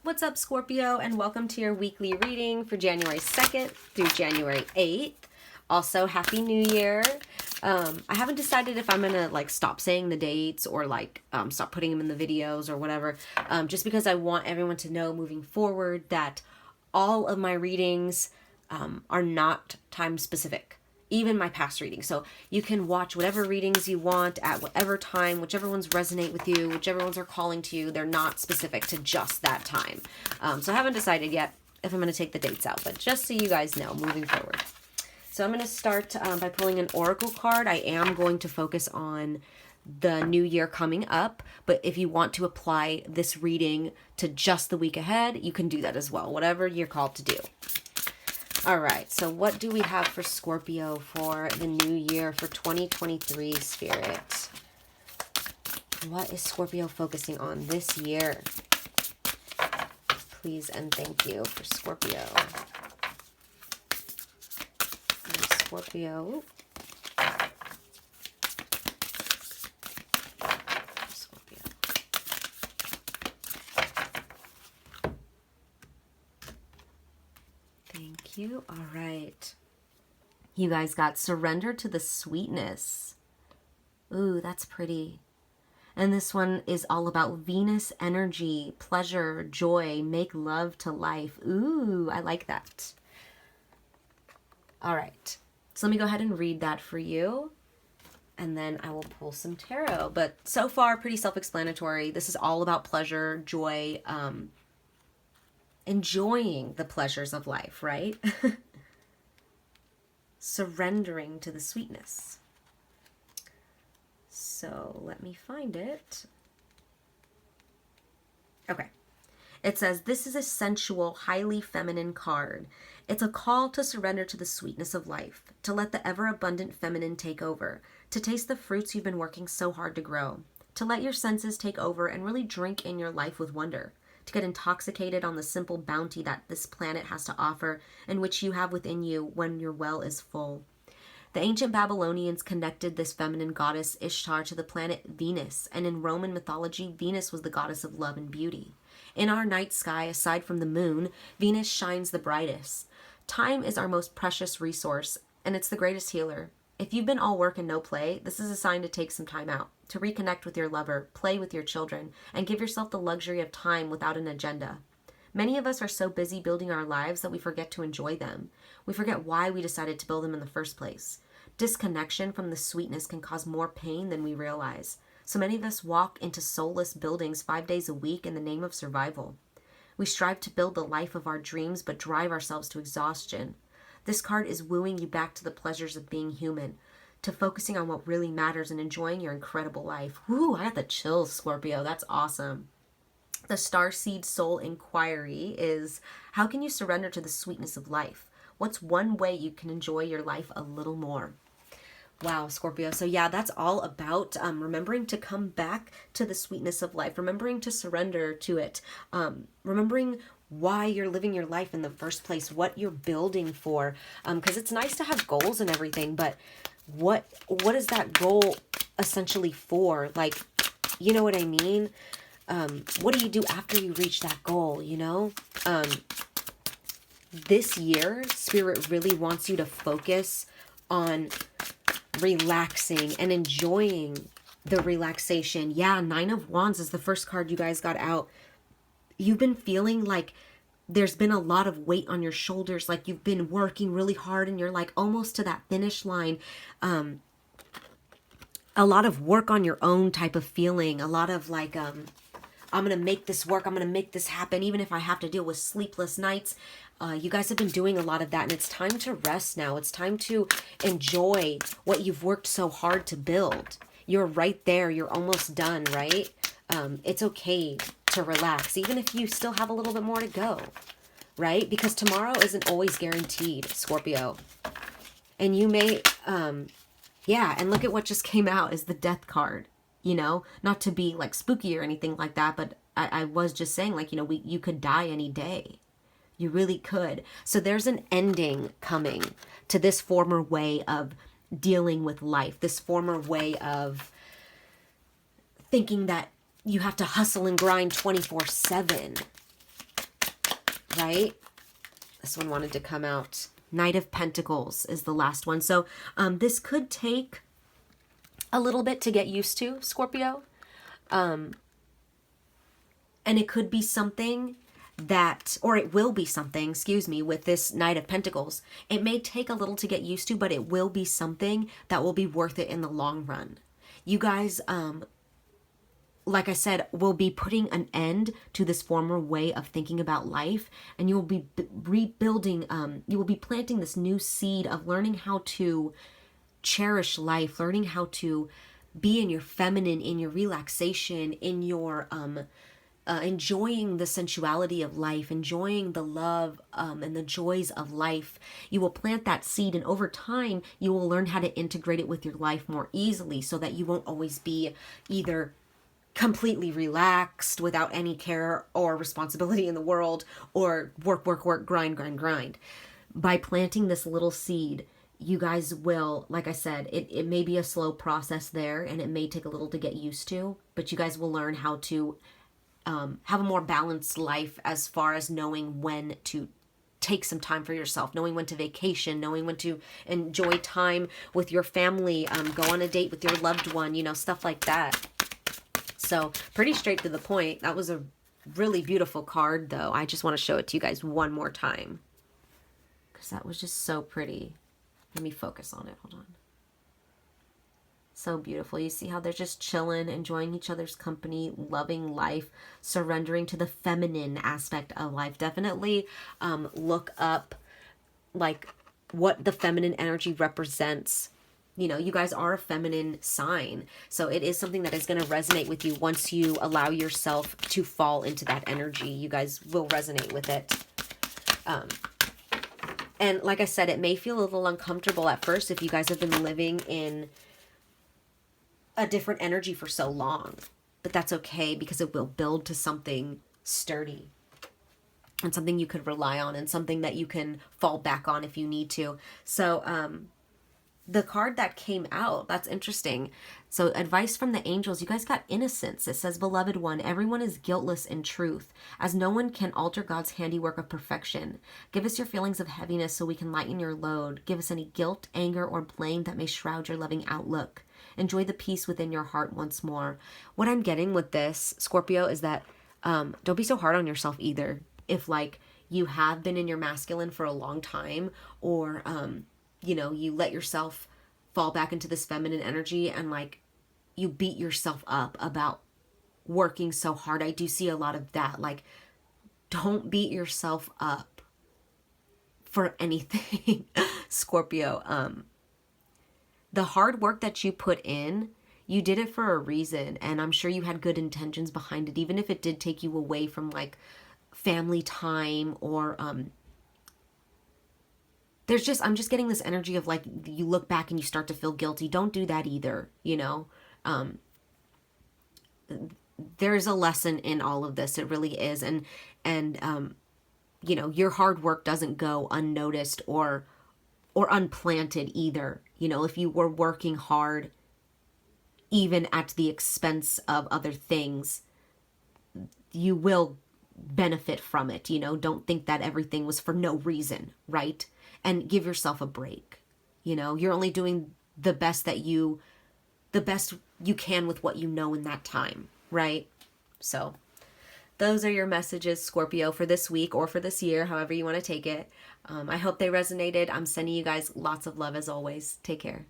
What's up, Scorpio, and welcome to your weekly reading for January 2nd through January 8th. Also, Happy New Year. I haven't decided if I'm gonna stop saying the dates or stop putting them in the videos or whatever, just because I want everyone to know moving forward that all of my readings are not time specific. Even my past readings. So you can watch whatever readings you want at whatever time, whichever ones resonate with you, whichever ones are calling to you. They're not specific to just that time. So I haven't decided yet if I'm going to take the dates out, but just so you guys know moving forward. So I'm going to start by pulling an oracle card. I am going to focus on the new year coming up, but if you want to apply this reading to just the week ahead, you can do that as well, whatever you're called to do. All right, so what do we have for Scorpio for the new year for 2023, Spirit? What is Scorpio focusing on this year? Please and thank you for Scorpio. Scorpio. Thank you. All right. You guys got surrender to the sweetness. Ooh, that's pretty. And this one is all about Venus energy, pleasure, joy, make love to life. Ooh, I like that. All right. So let me go ahead and read that for you. And then I will pull some tarot. But so far, pretty self-explanatory. This is all about pleasure, joy, enjoying the pleasures of life, right? Surrendering to the sweetness. So let me find it. Okay. It says, this is a sensual, highly feminine card. It's a call to surrender to the sweetness of life, to let the ever-abundant feminine take over, to taste the fruits you've been working so hard to grow, to let your senses take over and really drink in your life with wonder, to get intoxicated on the simple bounty that this planet has to offer and which you have within you when your well is full. The ancient Babylonians connected this feminine goddess Ishtar to the planet Venus, and in Roman mythology, Venus was the goddess of love and beauty. In our night sky, aside from the moon, Venus shines the brightest. Time is our most precious resource, and it's the greatest healer. If you've been all work and no play, this is a sign to take some time out, to reconnect with your lover, play with your children, and give yourself the luxury of time without an agenda. Many of us are so busy building our lives that we forget to enjoy them. We forget why we decided to build them in the first place. Disconnection from the sweetness can cause more pain than we realize. So many of us walk into soulless buildings 5 days a week in the name of survival. We strive to build the life of our dreams, but drive ourselves to exhaustion. This card is wooing you back to the pleasures of being human, to focusing on what really matters and enjoying your incredible life. Woo, I got the chills, Scorpio. That's awesome. The Starseed Soul Inquiry is, how can you surrender to the sweetness of life? What's one way you can enjoy your life a little more? Wow, Scorpio. So yeah, that's all about remembering to come back to the sweetness of life, remembering to surrender to it, remembering why you're living your life in the first place, what you're building for, because it's nice to have goals and everything, but what is that goal essentially for? Like, you know what I mean? What do you do after you reach that goal, you know? This year, Spirit really wants you to focus on relaxing and enjoying the relaxation. Yeah, Nine of Wands is the first card you guys got out. You've been feeling like there's been a lot of weight on your shoulders, like you've been working really hard and you're like almost to that finish line. A lot of work on your own type of feeling, a lot of like, I'm going to make this work, I'm going to make this happen, even if I have to deal with sleepless nights. You guys have been doing a lot of that, and it's time to rest now. It's time to enjoy what you've worked so hard to build. You're right there. You're almost done, right? It's okay to relax, even if you still have a little bit more to go, right? Because tomorrow isn't always guaranteed, Scorpio. And you may, yeah, and look at what just came out is the Death card, you know? Not to be like spooky or anything like that, but I was just saying, like, you know, you could die any day. You really could. So there's an ending coming to this former way of dealing with life, this former way of thinking that you have to hustle and grind 24/7. right? This one wanted to come out. Knight of Pentacles is the last one. So this could take a little bit to get used to, Scorpio. And it could be something that, or it will be something, excuse me, with this Knight of Pentacles. It may take a little to get used to, but it will be something that will be worth it in the long run. You guys, like I said, will be putting an end to this former way of thinking about life, and you will be rebuilding, you will be planting this new seed of learning how to cherish life, learning how to be in your feminine, in your relaxation, in your enjoying the sensuality of life, enjoying the love and the joys of life. You will plant that seed, and over time you will learn how to integrate it with your life more easily, so that you won't always be either completely relaxed without any care or responsibility in the world, or work, grind. By planting this little seed, you guys will, like I said, it may be a slow process there, and it may take a little to get used to, but you guys will learn how to have a more balanced life, as far as knowing when to take some time for yourself, knowing when to vacation, knowing when to enjoy time with your family, go on a date with your loved one, you know, stuff like that. So pretty straight to the point. That was a really beautiful card, though. I just want to show it to you guys one more time, because that was just so pretty. Let me focus on it. Hold on. So beautiful. You see how they're just chilling, enjoying each other's company, loving life, surrendering to the feminine aspect of life. Definitely look up like what the feminine energy represents. You know, you guys are a feminine sign, so it is something that is going to resonate with you once you allow yourself to fall into that energy. You guys will resonate with it. And like I said, it may feel a little uncomfortable at first if you guys have been living in a different energy for so long, but that's okay, because it will build to something sturdy and something you could rely on, and something that you can fall back on if you need to. So the card that came out, that's interesting. So advice from the angels, you guys got innocence. It says, beloved one, everyone is guiltless in truth, as no one can alter God's handiwork of perfection. Give us your feelings of heaviness so we can lighten your load. Give us any guilt, anger, or blame that may shroud your loving outlook. Enjoy the peace within your heart once more. What I'm getting with this, Scorpio, is that don't be so hard on yourself either. If like you have been in your masculine for a long time, or you know, you let yourself fall back into this feminine energy, and like you beat yourself up about working so hard. I do see a lot of that. Like, don't beat yourself up for anything, Scorpio. The hard work that you put in, you did it for a reason, and I'm sure you had good intentions behind it, even if it did take you away from like family time, or I'm just getting this energy of like, you look back and you start to feel guilty. Don't do that either, you know? There's a lesson in all of this. It really is. And you know, your hard work doesn't go unnoticed or unplanted either. You know, if you were working hard, even at the expense of other things, you will benefit from it. You know, don't think that everything was for no reason, right? And give yourself a break. You know, you're only doing the best you can with what you know in that time, right? So those are your messages, Scorpio, for this week or for this year, however you want to take it. I hope they resonated. I'm sending you guys lots of love as always. Take care.